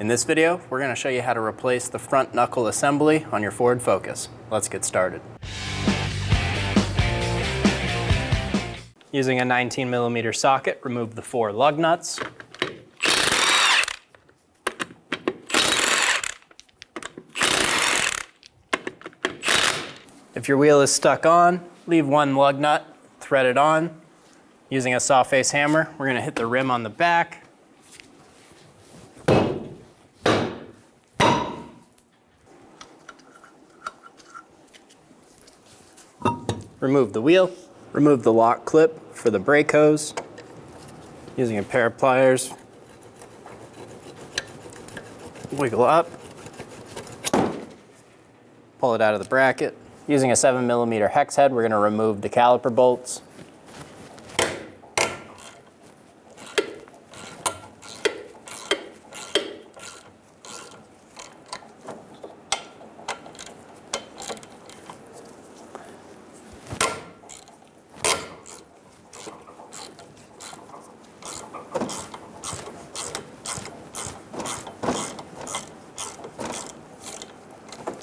In this video, we're going to show you how to replace the front knuckle assembly on your Ford Focus. Let's get started. Using a 19mm socket, remove the 4 lug nuts. If your wheel is stuck on, leave 1 lug nut, thread it on. Using a saw face hammer, we're going to hit the rim on the back. Remove the wheel. Remove the lock clip for the brake hose. Using a pair of pliers, wiggle up, pull it out of the bracket. Using a 7mm hex head, we're going to remove the caliper bolts.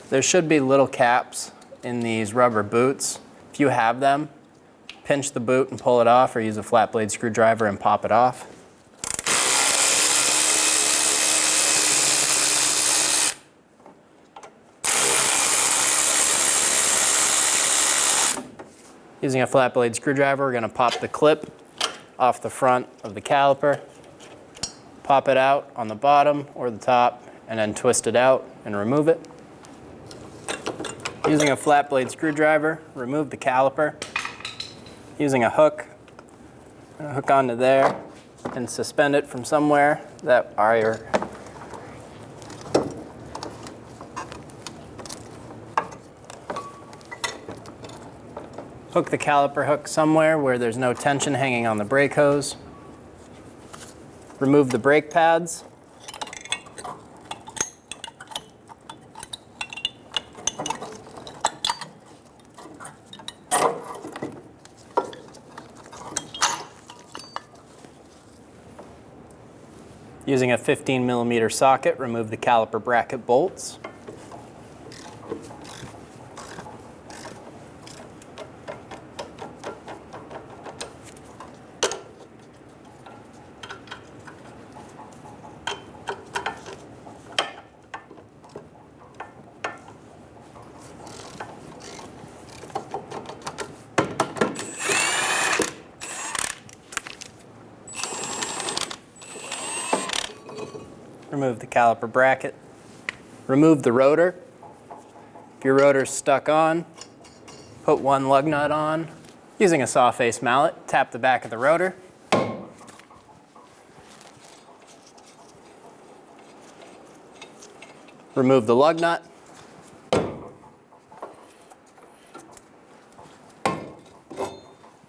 There should be little caps in these rubber boots. If you have them, pinch the boot and pull it off, or use a flat blade screwdriver and pop it off. Using a flat blade screwdriver, we're going to pop the clip off the front of the caliper, pop it out on the bottom or the top, and then twist it out and remove it. Using a flat blade screwdriver, remove the caliper. Using a hook, hook onto there and suspend it from somewhere that wire. Hook the caliper hook somewhere where there's no tension hanging on the brake hose. Remove the brake pads. Using a 15mm socket, remove the caliper bracket bolts. Remove the caliper bracket. Remove the rotor. If your rotor's stuck on, put 1 lug nut on. Using a saw face mallet, tap the back of the rotor. Remove the lug nut.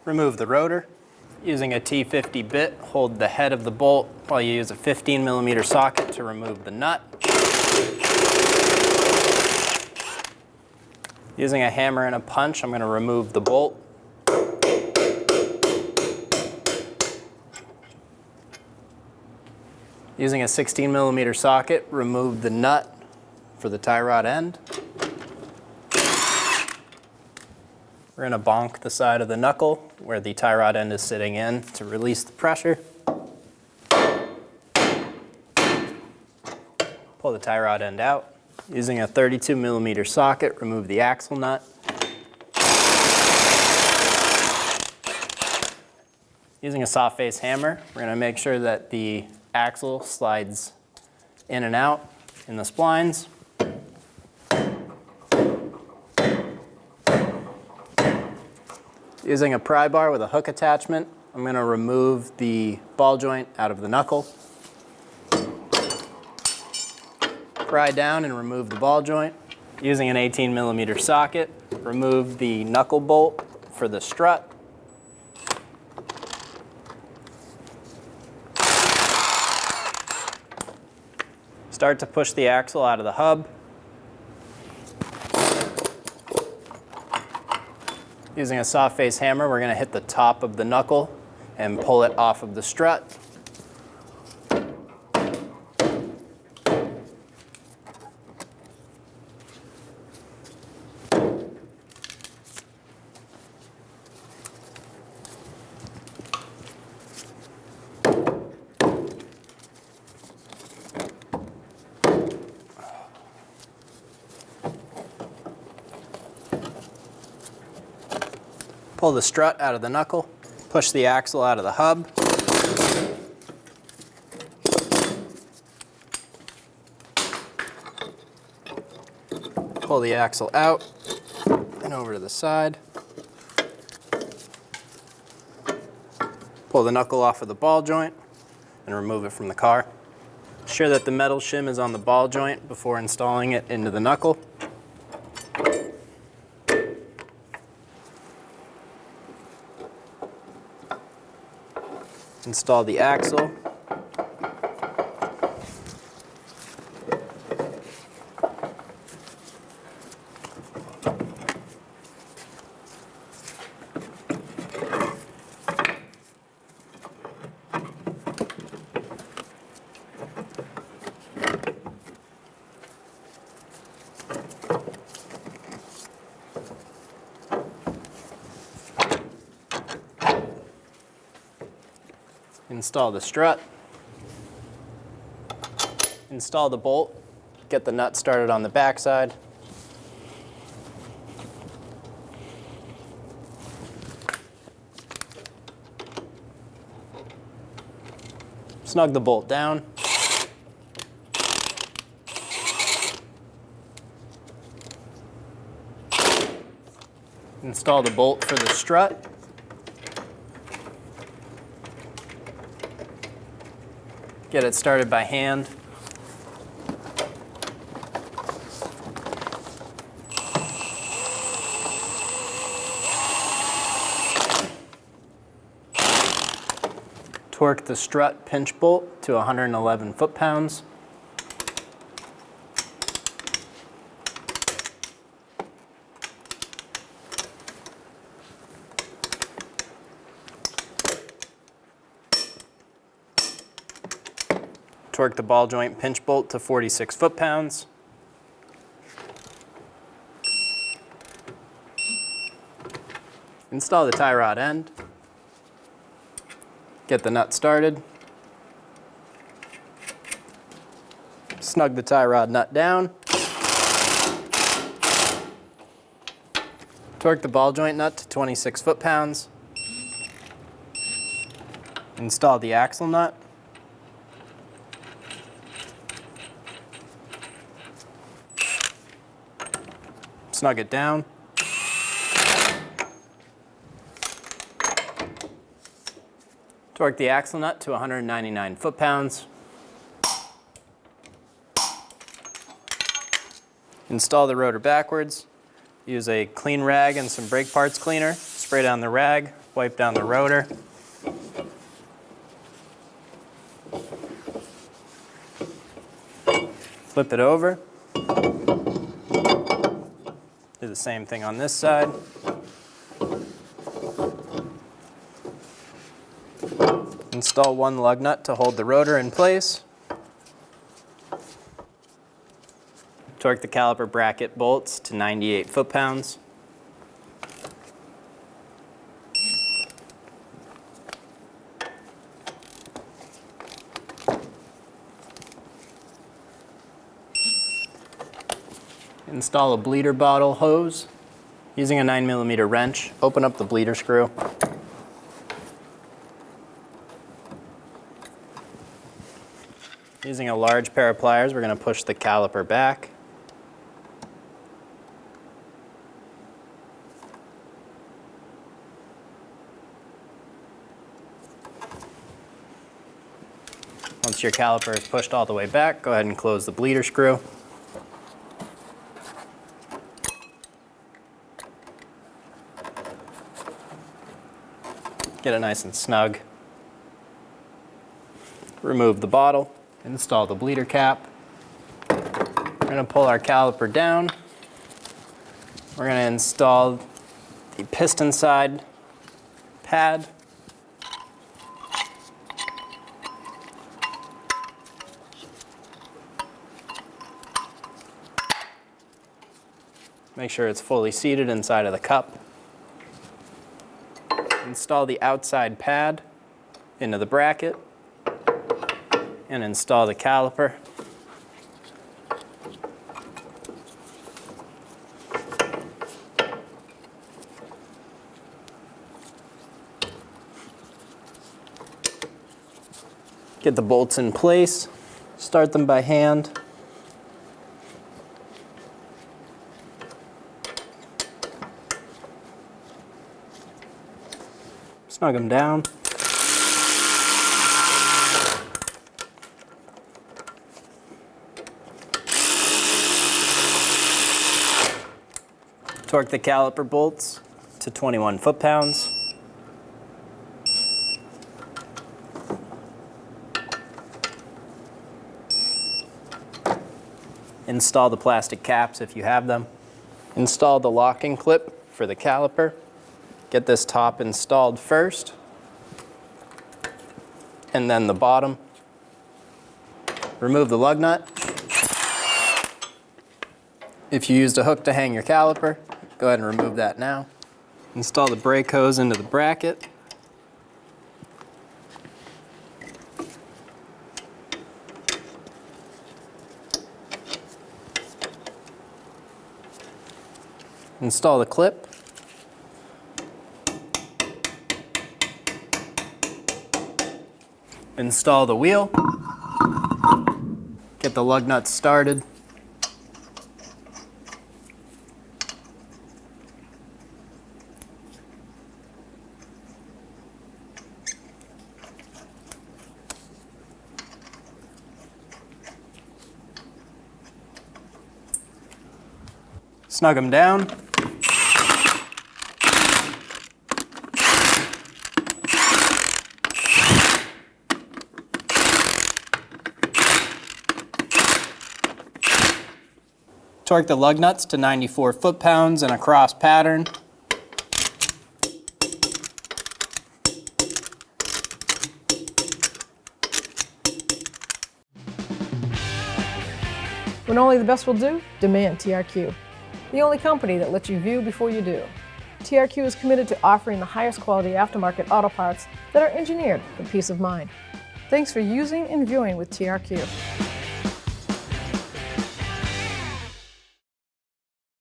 Remove the rotor. Using a T50 bit, hold the head of the bolt while you use a 15mm socket to remove the nut. Using a hammer and a punch, I'm going to remove the bolt. Using a 16mm socket, remove the nut for the tie rod end. We're going to bonk the side of the knuckle where the tie rod end is sitting in to release the pressure. Pull the tie rod end out. Using a 32mm socket, remove the axle nut. Using a saw face hammer, we're going to make sure that the axle slides in and out in the splines. Using a pry bar with a hook attachment, I'm going to remove the ball joint out of the knuckle. Pry down and remove the ball joint. Using an 18mm socket, remove the knuckle bolt for the strut. Start to push the axle out of the hub. Using a saw face hammer, we're going to hit the top of the knuckle and pull it off of the strut. Pull the strut out of the knuckle, push the axle out of the hub. Pull the axle out and over to the side. Pull the knuckle off of the ball joint and remove it from the car. Ensure that the metal shim is on the ball joint before installing it into the knuckle. Install the axle. Install the strut. Install the bolt. Get the nut started on the backside. Snug the bolt down. Install the bolt for the strut. Get it started by hand. Torque the strut pinch bolt to 111 foot-pounds. Torque the ball joint pinch bolt to 46 foot-pounds. Install the tie rod end. Get the nut started. Snug the tie rod nut down. Torque the ball joint nut to 26 foot-pounds. Install the axle nut. Snug it down. Torque the axle nut to 199 foot-pounds. Install the rotor backwards. Use a clean rag and some brake parts cleaner. Spray down the rag, wipe down the rotor. Flip it over. Do the same thing on this side. Install one lug nut to hold the rotor in place. Torque the caliper bracket bolts to 98 foot-pounds. Install a bleeder bottle hose. Using a 9mm wrench, open up the bleeder screw. Using a large pair of pliers, we're going to push the caliper back. Once your caliper is pushed all the way back, go ahead and close the bleeder screw. Get it nice and snug. Remove the bottle, install the bleeder cap. We're going to pull our caliper down. We're going to install the piston side pad. Make sure it's fully seated inside of the cup. Install the outside pad into the bracket and install the caliper. Get the bolts in place, start them by hand. Snug them down. Torque the caliper bolts to 21 foot-pounds. Install the plastic caps if you have them. Install the locking clip for the caliper. Get this top installed first, and then the bottom. Remove the lug nut. If you used a hook to hang your caliper, go ahead and remove that now. Install the brake hose into the bracket. Install the clip. Install the wheel. Get the lug nuts started. Snug them down. Torque the lug nuts to 94 foot-pounds in a cross pattern. When only the best will do, demand TRQ. The only company that lets you view before you do. TRQ is committed to offering the highest quality aftermarket auto parts that are engineered for peace of mind. Thanks for using and viewing with TRQ.